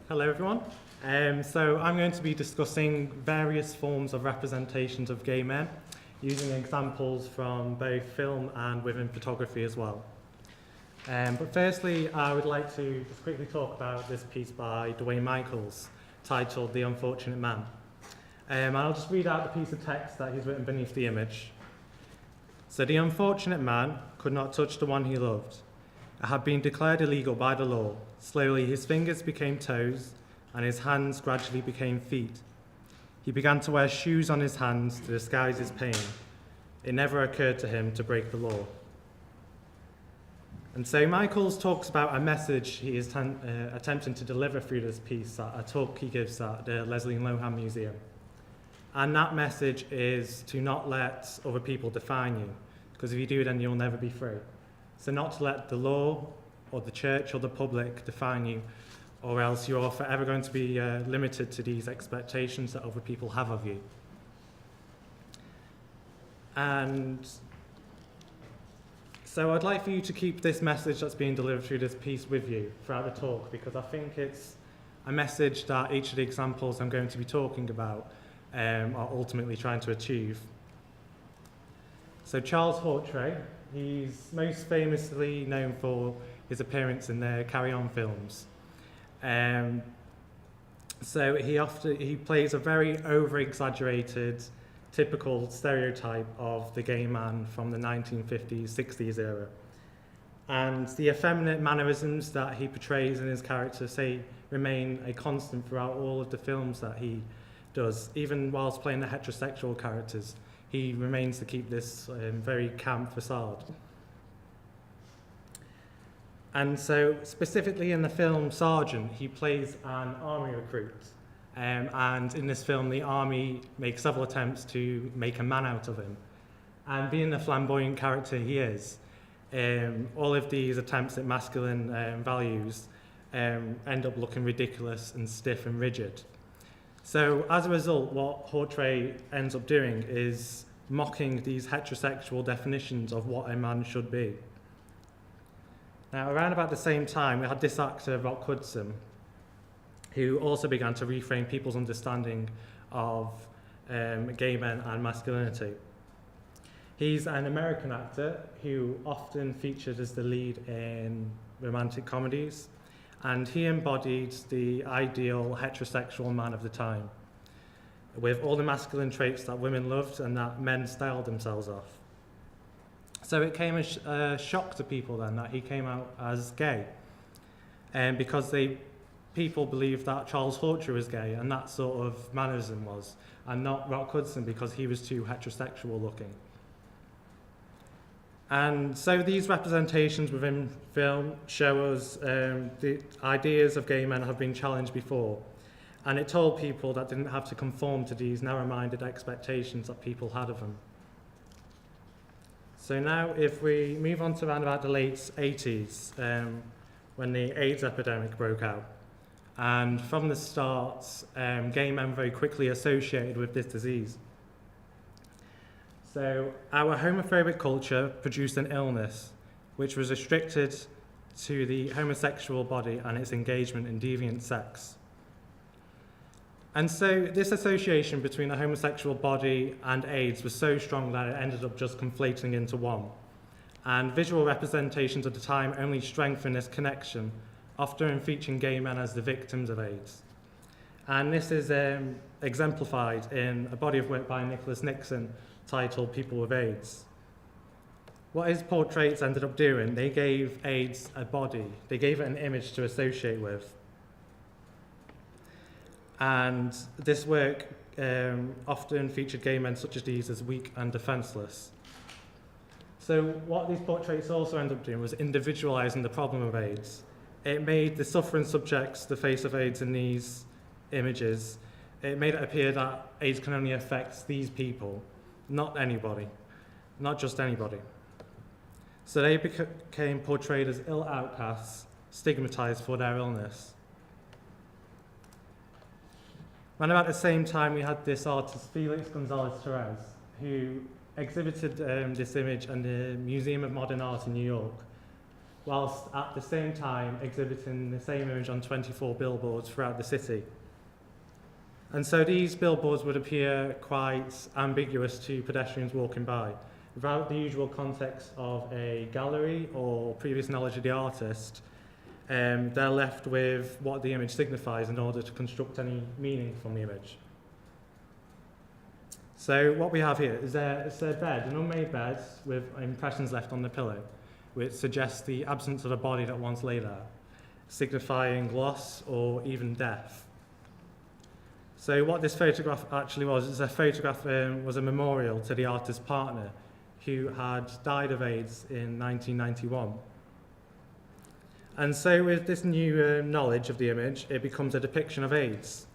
Hello everyone. So I'm going to be discussing various forms of representations of gay men, using examples from both film and within photography as well. But firstly, I would like to just quickly talk about this piece by Dwayne Michaels, titled The Unfortunate Man. I'll just read out the piece of text that he's written beneath the image. So, the unfortunate man could not touch the one he loved. It had been declared illegal by the law. Slowly his fingers became toes, and his hands gradually became feet. He began to wear shoes on his hands to disguise his pain. It never occurred to him to break the law. And so Michaels talks about a message he is attempting to deliver through this piece at a talk he gives at the Leslie and Lohan Museum. And that message is to not let other people define you, because if you do, then you'll never be free. So not to let the law or the church or the public define you, or else you're forever going to be limited to these expectations that other people have of you. And so I'd like for you to keep this message that's being delivered through this piece with you throughout the talk, because I think it's a message that each of the examples I'm going to be talking about are ultimately trying to achieve. So Charles Hawtrey, he's most famously known for his appearance in the Carry On films. So he plays a very over-exaggerated, typical stereotype of the gay man from the 1950s, 60s era. And the effeminate mannerisms that he portrays in his character remain a constant throughout all of the films that he does. Even whilst playing the heterosexual characters, he remains to keep this very camp facade. And so, specifically in the film Sergeant, he plays an army recruit. And in this film, the army makes several attempts to make a man out of him. And being the flamboyant character he is, all of these attempts at masculine values end up looking ridiculous and stiff and rigid. So as a result, what Hawtrey ends up doing is mocking these heterosexual definitions of what a man should be. Now, around about the same time, we had this actor, Rock Hudson, who also began to reframe people's understanding of gay men and masculinity. He's an American actor who often featured as the lead in romantic comedies, and he embodied the ideal heterosexual man of the time, with all the masculine traits that women loved and that men styled themselves off. So it came as a shock to people then that he came out as gay, because people believed that Charles Hawtrey was gay, and that sort of mannerism was, and not Rock Hudson because he was too heterosexual looking. And so these representations within film show us the ideas of gay men have been challenged before, and it told people that didn't have to conform to these narrow-minded expectations that people had of them. So now if we move on to around about the late 80s, when the AIDS epidemic broke out, and from the start, gay men very quickly associated with this disease. So our homophobic culture produced an illness which was restricted to the homosexual body and its engagement in deviant sex. And so this association between the homosexual body and AIDS was so strong that it ended up just conflating into one. And visual representations at the time only strengthened this connection, often featuring gay men as the victims of AIDS. And this is exemplified in a body of work by Nicholas Nixon titled People with AIDS. What his portraits ended up doing, they gave AIDS a body. They gave it an image to associate with. And this work often featured gay men such as these as weak and defenseless. So what these portraits also ended up doing was individualizing the problem of AIDS. It made the suffering subjects the face of AIDS in these images. It made it appear that AIDS can only affect these people, not anybody, not just anybody. So they became portrayed as ill outcasts, stigmatized for their illness. Around about the same time, we had this artist, Felix Gonzalez-Torres, who exhibited this image in the Museum of Modern Art in New York. whilst at the same time exhibiting the same image on 24 billboards throughout the city. And so these billboards would appear quite ambiguous to pedestrians walking by. Without the usual context of a gallery or previous knowledge of the artist, they're left with what the image signifies in order to construct any meaning from the image. So what we have here is it's a bed, an unmade bed with impressions left on the pillow, which suggests the absence of a body that once lay there, signifying loss or even death. So what this photograph actually was a photograph was a memorial to the artist's partner, who had died of AIDS in 1991. And so with this new knowledge of the image, it becomes a depiction of AIDS.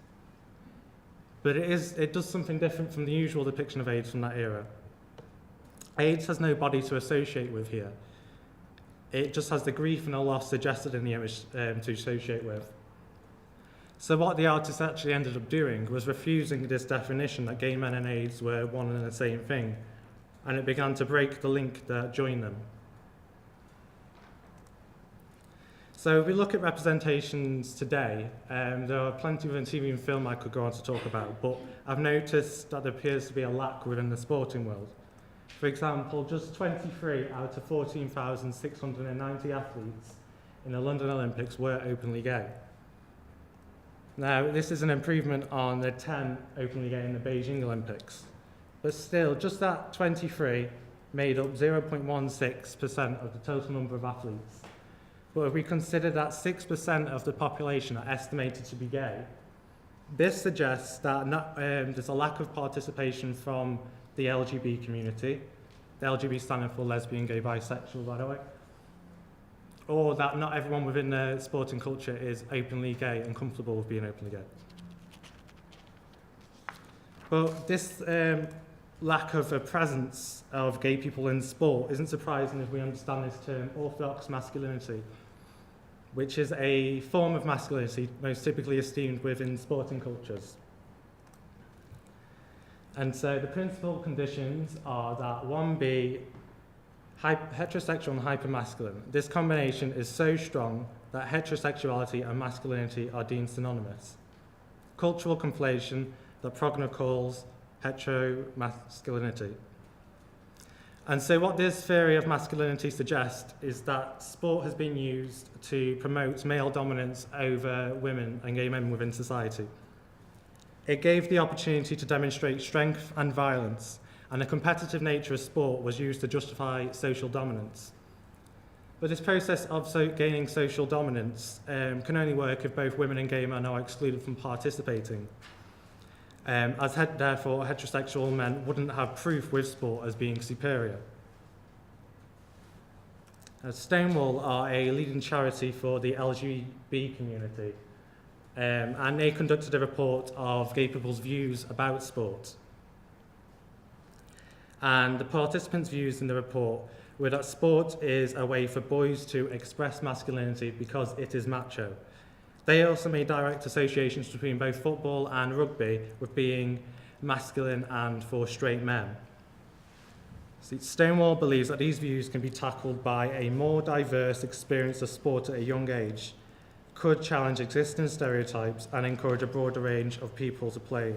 But it does something different from the usual depiction of AIDS from that era. AIDS has no body to associate with here. It just has the grief and the loss suggested in the image to associate with. So what the artist actually ended up doing was refusing this definition that gay men and AIDS were one and the same thing, and it began to break the link that joined them. So if we look at representations today, there are plenty of TV and film I could go on to talk about, but I've noticed that there appears to be a lack within the sporting world. For example, just 23 out of 14,690 athletes in the London Olympics were openly gay. Now, this is an improvement on the 10 openly gay in the Beijing Olympics, but still, just that 23 made up 0.16% of the total number of athletes. But if we consider that 6% of the population are estimated to be gay, this suggests that there's a lack of participation from the LGBT community, the LGBT standing for lesbian, gay, bisexual, by the way, or that not everyone within the sporting culture is openly gay and comfortable with being openly gay. But this lack of a presence of gay people in sport isn't surprising if we understand this term orthodox masculinity, which is a form of masculinity most typically esteemed within sporting cultures. And so the principal conditions are that 1B, heterosexual and hypermasculine. This combination is so strong that heterosexuality and masculinity are deemed synonymous. Cultural conflation that Progner calls heteromasculinity. And so what this theory of masculinity suggests is that sport has been used to promote male dominance over women and gay men within society. It gave the opportunity to demonstrate strength and violence, and the competitive nature of sport was used to justify social dominance. But this process of gaining social dominance can only work if both women and gay men are excluded from participating. Therefore, heterosexual men wouldn't have proof with sport as being superior. Stonewall are a leading charity for the LGBT community, and they conducted a report of gay people's views about sport. And the participants' views in the report were that sport is a way for boys to express masculinity because it is macho. They also made direct associations between both football and rugby with being masculine and for straight men. See, Stonewall believes that these views can be tackled by a more diverse experience of sport at a young age, could challenge existing stereotypes and encourage a broader range of people to play,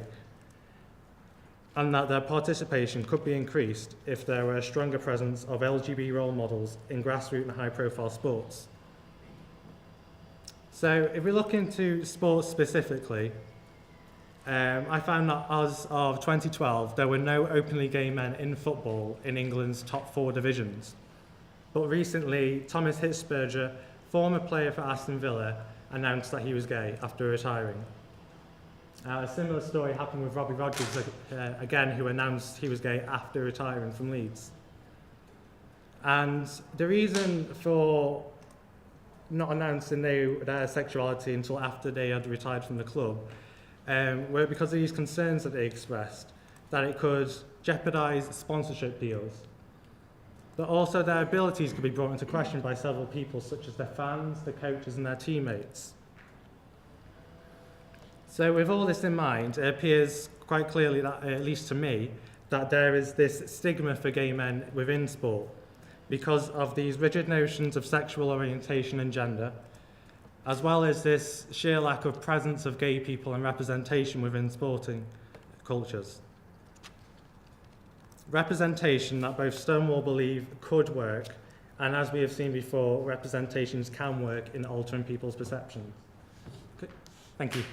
and that their participation could be increased if there were a stronger presence of LGBT role models in grassroots and high-profile sports. So if we look into sports specifically, I found that as of 2012, there were no openly gay men in football in England's top 4 divisions. But recently, Thomas Hitzberger, former player for Aston Villa, announced that he was gay after retiring. A similar story happened with Robbie Rogers, again, who announced he was gay after retiring from Leeds. And the reason for not announcing their sexuality until after they had retired from the club were because of these concerns that they expressed, that it could jeopardise sponsorship deals. But also their abilities could be brought into question by several people, such as their fans, the coaches and their teammates. So with all this in mind, it appears quite clearly, that, at least to me, that there is this stigma for gay men within sport, because of these rigid notions of sexual orientation and gender, as well as this sheer lack of presence of gay people and representation within sporting cultures. Representation that both Stonewall believe could work, and as we have seen before, representations can work in altering people's perceptions. Okay. Thank you.